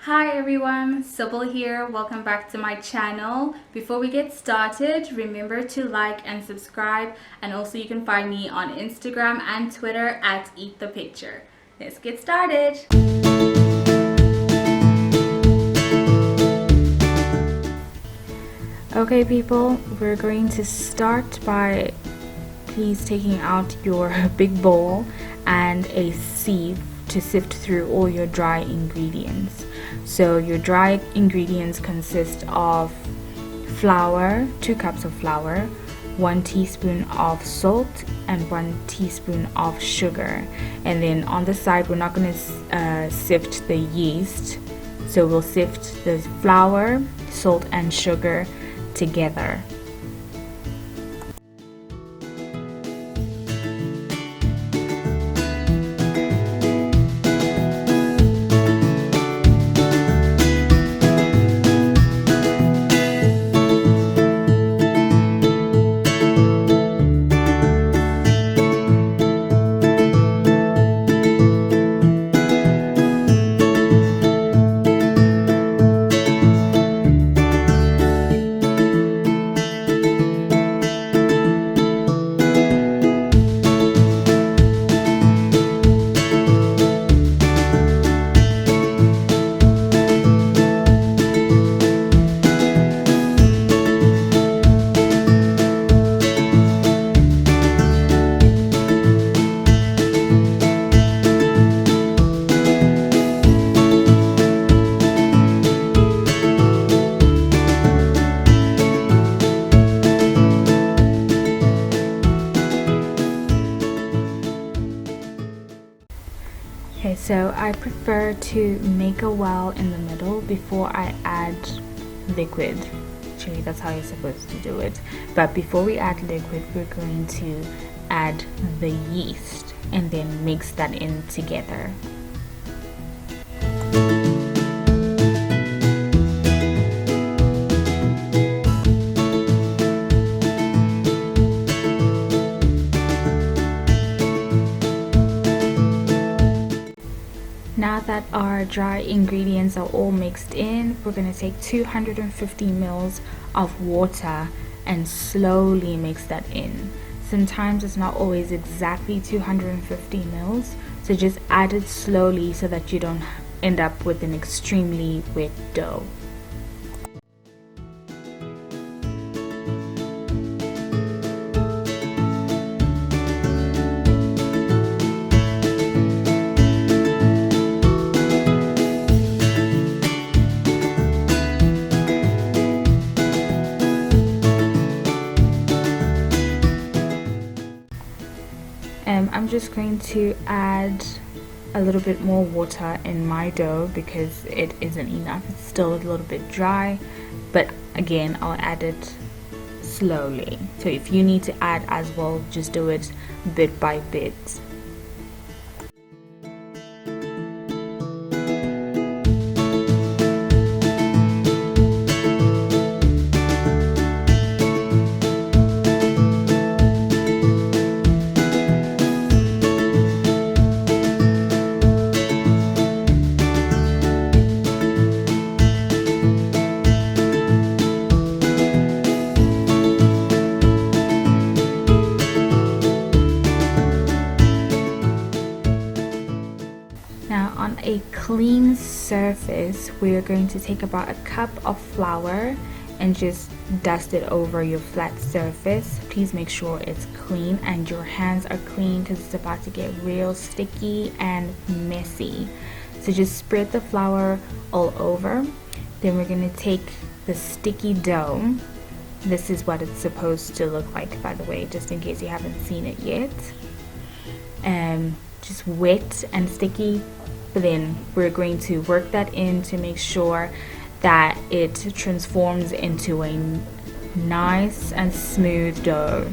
Hi everyone, Sybil here. Welcome back to my channel. Before we get started, remember to like and subscribe, and also you can find me on Instagram and Twitter at Eat the Picture. Let's get started. Okay people, we're going to start by please taking out your big bowl and a sieve to sift through all your dry ingredients. So your dry ingredients consist of flour, 2 cups of flour, 1 teaspoon of salt, and 1 teaspoon of sugar. And then on the side, we're not going to sift the yeast. So we'll sift the flour, salt, and sugar together. Okay, so I prefer to make a well in the middle before I add liquid. Actually, that's how you're supposed to do it. But before we add liquid, we're going to add the yeast and then mix that in together. Now that our dry ingredients are all mixed in, we're going to take 250 ml of water and slowly mix that in. Sometimes it's not always exactly 250 ml, so just add it slowly so that you don't end up with an extremely wet dough. I'm just going to add a little bit more water in my dough because it isn't enough. It's still a little bit dry, but again, I'll add it slowly. So if you need to add as well, just do it bit by bit. Now on a clean surface, we're going to take about a cup of flour and just dust it over your flat surface. Please make sure it's clean and your hands are clean because it's about to get real sticky and messy. So just spread the flour all over. Then we're going to take the sticky dough. This is what it's supposed to look like, by the way, just in case you haven't seen it yet. Just wet and sticky, but then we're going to work that in to make sure that it transforms into a nice and smooth dough.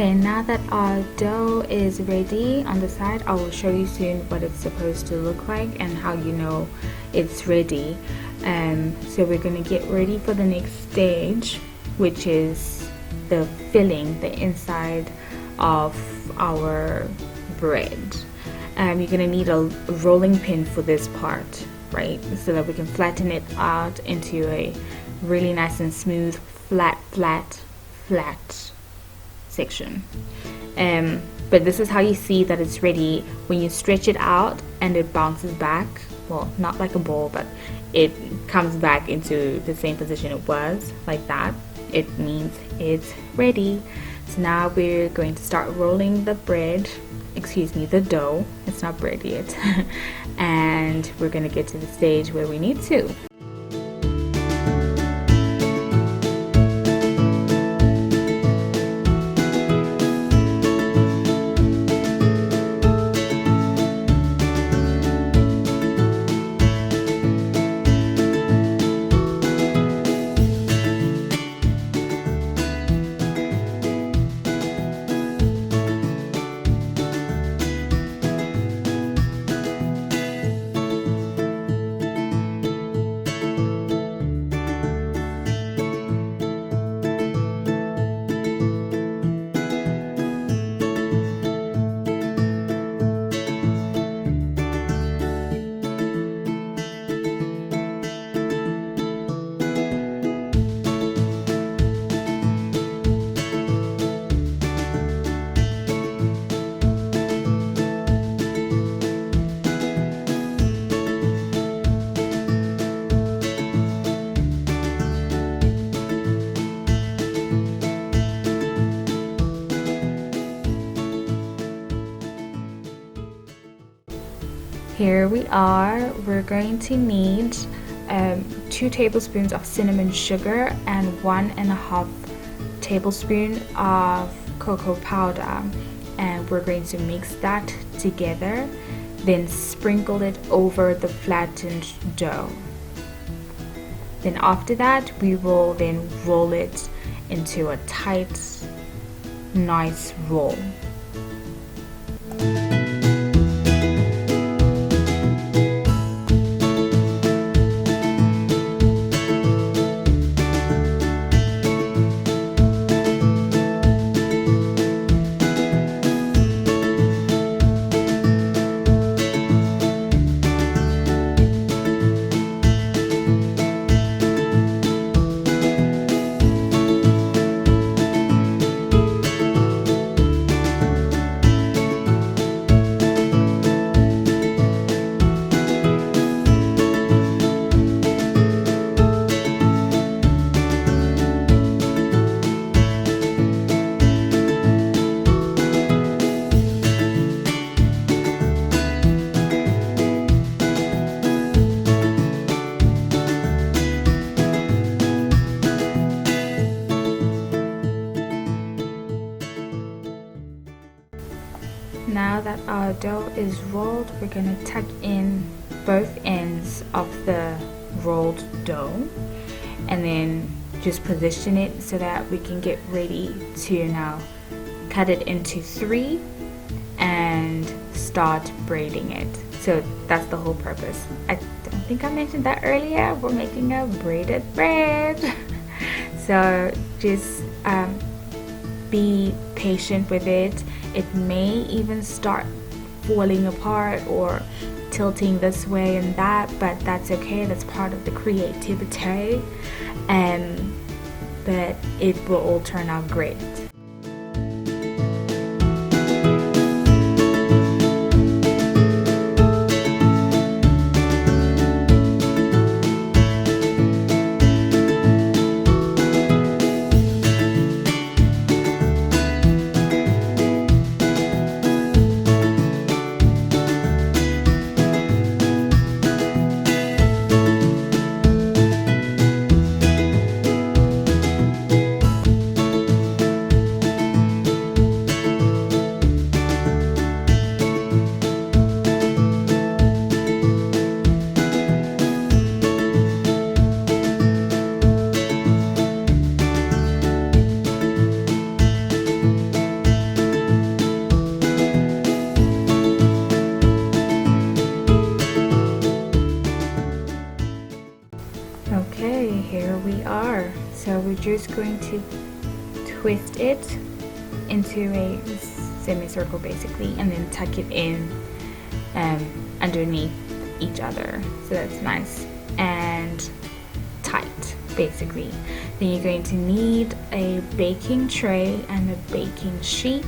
Okay, now that our dough is ready on the side, I will show you soon what it's supposed to look like and how you know it's ready. So we're going to get ready for the next stage, which is the filling, the inside of our bread. You're going to need a rolling pin for this part, right? So that we can flatten it out into a really nice and smooth, flat section. But this is how you see that it's ready when you stretch it out and it bounces back. Well, not like a ball, but it comes back into the same position it was, like that. It means it's ready. So now we're going to start rolling the dough. It's not bread yet. And we're going to get to the stage where we need to. Here we are. We're going to need 2 tablespoons of cinnamon sugar and 1.5 tablespoon of cocoa powder, and we're going to mix that together, then sprinkle it over the flattened dough. Then after that, we will then roll it into a tight, nice roll. Now that our dough is rolled, we're going to tuck in both ends of the rolled dough and then just position it so that we can get ready to now cut it into 3 and start braiding it. So that's the whole purpose. I don't think I mentioned that earlier. We're making a braided bread. So just be patient with it. It may even start falling apart or tilting this way and that, but that's okay. That's part of the creativity, but it will all turn out great. here we are. So we're just going to twist it into a semicircle basically, and then tuck it in underneath each other, so that's nice and tight basically. Then you're going to need a baking tray and a baking sheet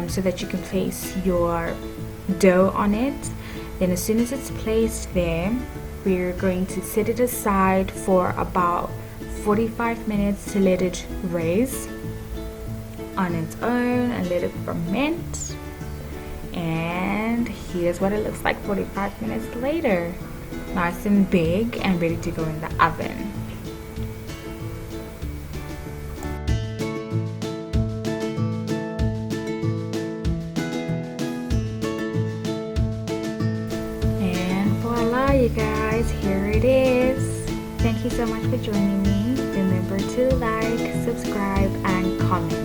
so that you can place your dough on it. Then as soon as it's placed there, we're going to set it aside for about 45 minutes to let it raise on its own and let it ferment. And here's what it looks like 45 minutes later. Nice and big and ready to go in the oven. And voila, you guys, here it is. Thank you so much for joining me. Remember to like, subscribe, and comment.